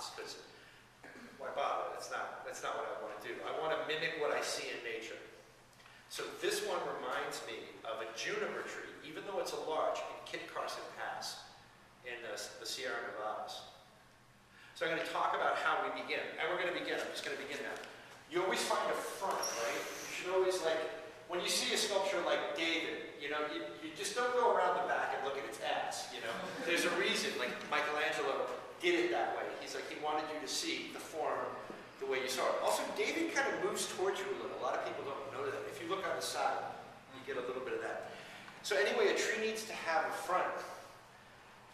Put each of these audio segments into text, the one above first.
pots, because why bother? That's not what I want to do. I want to mimic what I see in nature. So this one reminds me of a juniper tree, even though it's a large, in Kit Carson Pass in the Sierra Nevadas. So I'm going to talk about how we begin. And we're going to begin. I'm just going to begin now. You always find a front, right? You should always, like, when you see a sculpture like David, you know, you just don't go around the back and look at its ass, you know? There's a reason. Like Michelangelo did it that way. He's like, he wanted you to see the form the way you saw it. Also, David kind of moves towards you a little. A lot of people don't know that. If you look on the side, you get a little bit of that. So anyway, a tree needs to have a front.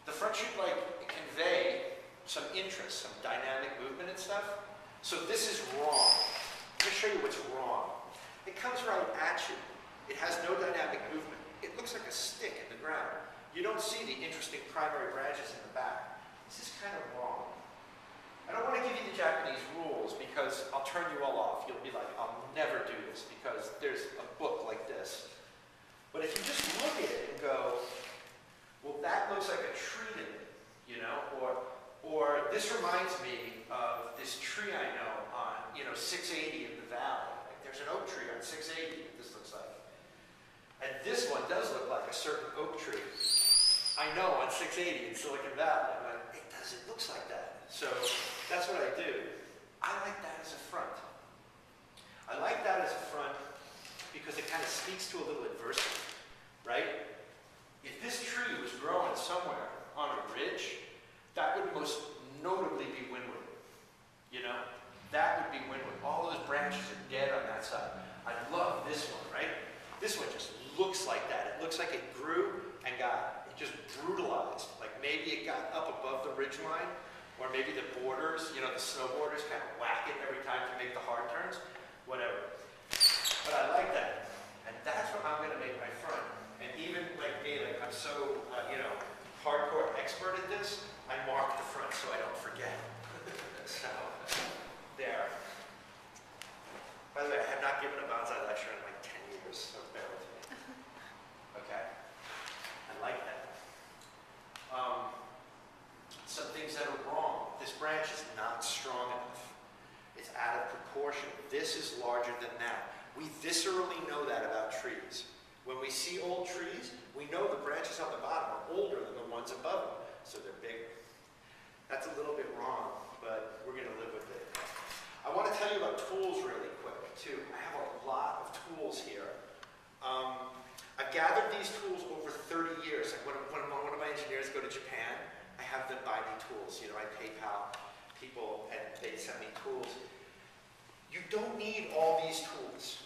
The front should, like, convey some interest, some dynamic movement and stuff. So this is wrong. Let me show you what's wrong. It comes right at you. It has no dynamic movement. It looks like a stick in the ground. You don't see the interesting primary branches in the back. This is kind of wrong. I don't want to give you the Japanese rules because I'll turn you all off. You'll be like, I'll never do this because there's a book like this. But if you just look at it and go, well, that looks like a tree to me, you know, or this reminds me of this tree I know on, 680 in the valley. Like, there's an oak tree on 680, this looks like. And this one does look like a certain oak tree I know on 680 in Silicon Valley. I'm like, it looks like that. So that's what I do. I like that as a front. I like that as a front because it kind of speaks to a little adversity, right? If this tree was growing somewhere on a ridge, that would most notably be windward. You know? That would be windward. All those branches are dead on that side. I love this one, right? This one just looks like that. It looks like it grew and it just brutalized. Like maybe it got up above the ridge line, or maybe the borders, the snow borders kind of whack it every time to make the hard turns. Whatever. But I like that. And that's what I'm going to make my front. And even like me, like I'm so, hardcore expert at this, I mark the front so I don't forget. So, there. By the way, I have not given a bonsai lecture in like 10 years, so bear with me. Okay. I like that. Some things that are wrong. This branch is not strong enough. It's out of proportion. This is larger than that. We viscerally know that about trees. When we see old trees, we know the branches on the bottom are older than the ones above them, so they're bigger. That's a little bit wrong, but we're going to live with it. I want to tell you about tools really quick, too. I have a lot of tools here. I've gathered these tools over 30 years. Like when one of my engineers go to Japan, I have them buy me tools. I PayPal people and they send me tools. You don't need all these tools.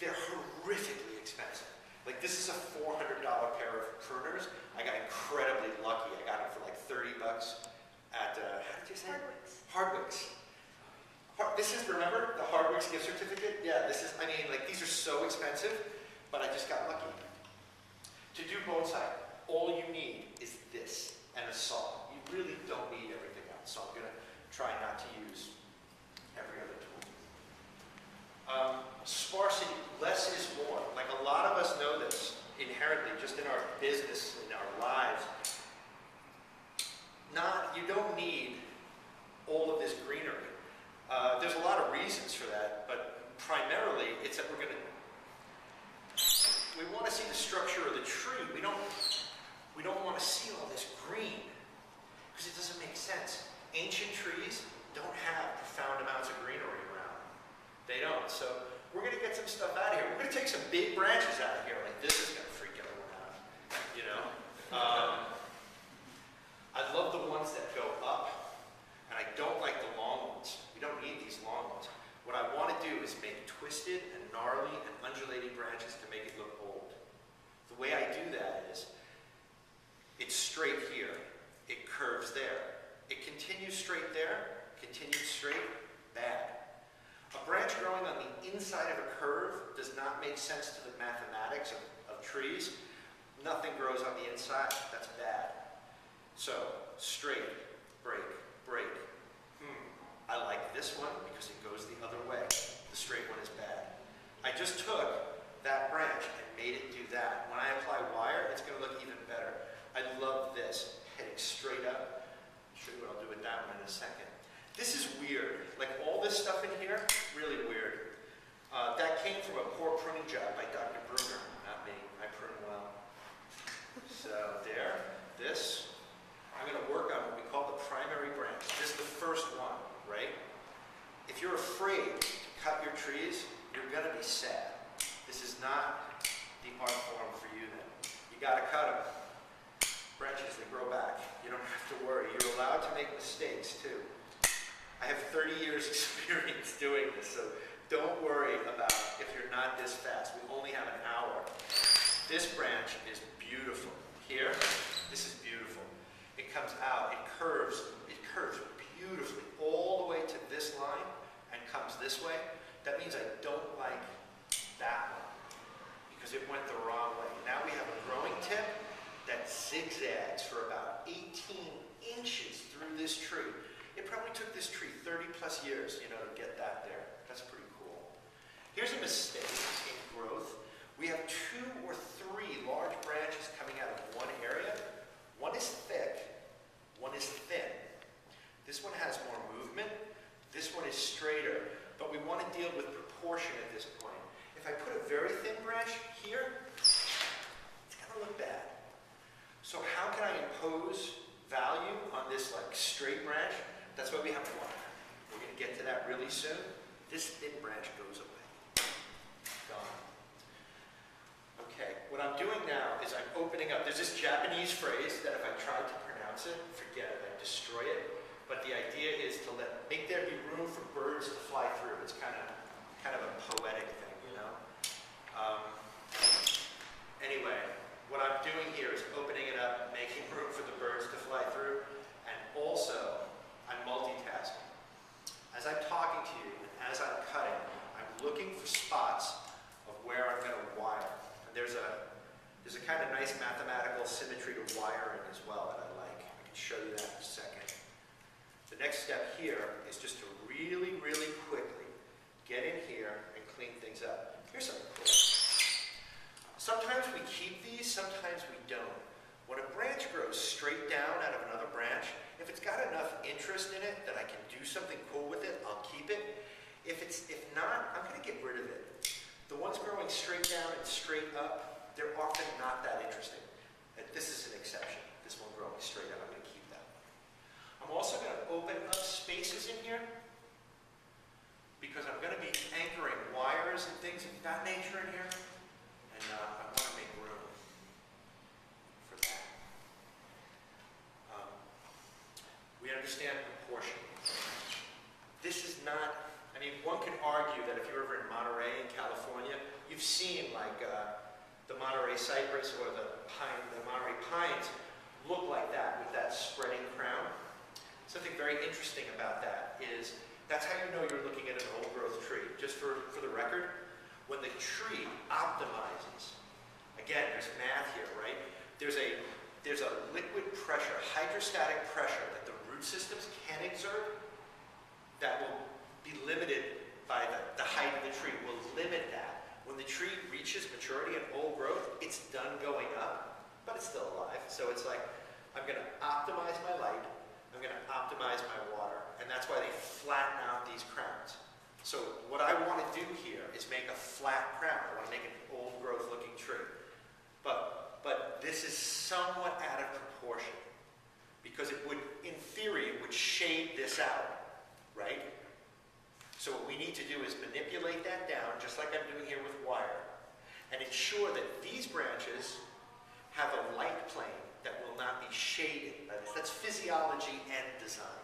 They're horrifically expensive. Like this is a $400 pair of pruners. I got incredibly lucky. I got them for like 30 bucks at, how did you say? Hardwick's. This is, remember, the Hardwick's gift certificate? Yeah, this is, these are so expensive, but I just got lucky. To do bonsai, all you need is this and a saw. You really don't need everything else, so I'm going to try not to use every other tool. Sparsity, less is more. Like a lot of us know this inherently, just in our business, in our lives. You don't need all of this greenery. There's a lot of reasons for that, but primarily it's that we want to see the structure of the tree. We don't want to see all this green because it doesn't make sense. Ancient trees don't have profound amounts of greenery around. They don't. So we're going to get some stuff out of here. We're going to take some big branches out of here. Like this is going to freak everyone out. I love the ones that go up, and I don't like the long ones. We don't need these long ones. What I want to do is make twisted and gnarly and undulating branches to make it look old. The way I do that is, it's straight here. It curves there. It continues straight there, continues straight, bad. A branch growing on the inside of a curve does not make sense to the mathematics of trees. Nothing grows on the inside. That's bad. So, straight, break, break. I like this one because it goes the other way. The straight one is bad. I just took that branch and made it do that. When I apply wire, it's going to look even better. I love this, heading straight up. I'll show you what I'll do with that in a second. This is weird. Like all this stuff in here, really weird. That came from a poor pruning job by Dr. Bruner, not me. I prune well. So there, this. I'm going to work on what we call the primary branch. This is the first one, right? If you're afraid to cut your trees, you're going to be sad. This is not the art form for you then. You got to cut them. Branches, they grow back. You don't have to worry. You're allowed to make mistakes too. I have 30 years experience doing this, so don't worry about if you're not this fast. We only have an hour. This branch is beautiful. Here, this is beautiful. It comes out, it curves beautifully all the way to this line and comes this way. That means I don't like that one because it went the wrong way. Now we have a growing tip that zigzags for about 18 inches through this tree. It probably took this tree 30 plus years, to get that there. That's pretty cool. Here's a mistake in growth. We have 2 or 3 large branches coming out of one area. One is thick, one is thin. This one has more movement, this one is straighter, but we want to deal with proportion at this point. If I put a very thin branch here, it's going to look bad. So how can I impose value on this straight branch? That's why we have one. We're going to get to that really soon. This thin branch goes away. Gone. Okay, what I'm doing now is I'm opening up. There's this Japanese phrase that if I tried to pronounce it, forget it, I'd destroy it. But the idea is to make there be room for birds to fly through. It's kind of a poetic thing, Anyway, what I'm doing here is opening it up, making room for the birds to fly through, and also I'm multitasking. As I'm talking to you and as I'm cutting, I'm looking for spots of where I'm going to wire. And there's a kind of nice mathematical symmetry to wiring as well that I like. I can show you that in a second. The next step here is just to really, really quickly get in here and clean things up. Here's something cool. Sometimes we keep these, sometimes we don't. When a branch grows straight down out of another branch, if it's got enough interest in it that I can do something cool with it, I'll keep it. If not, I'm going to get rid of it. The ones growing straight down and straight up, they're often not that interesting. This is an exception. This one growing straight up, I'm going to keep that. I'm also going to open up spaces in here because I'm going to be anchoring wires and things of that nature in here. And I want to make room for that. We understand proportion. This is not, one can argue that if you're ever in Monterey in California, you've seen the Monterey cypress or the Monterey pines look like that with that spreading crown. Something very interesting about that is that's how you know you're looking at an old growth tree. Just for the record, when the tree optimizes, again, there's math here, right? There's a liquid pressure, hydrostatic pressure that the root systems can exert that will be limited by the height of the tree. Will limit that. When the tree reaches maturity and old growth, it's done going up, but it's still alive. So it's like, I'm going to optimize my light, I'm going to optimize my water, and that's why they flatten out these crowns. So what I want to do here is make a flat crown. I want to make an old growth looking tree. But this is somewhat out of proportion because it would, in theory, it would shade this out, right? So what we need to do is manipulate that down, just like I'm doing here with wire, and ensure that these branches have a light plane that will not be shaded by this. That's physiology and design.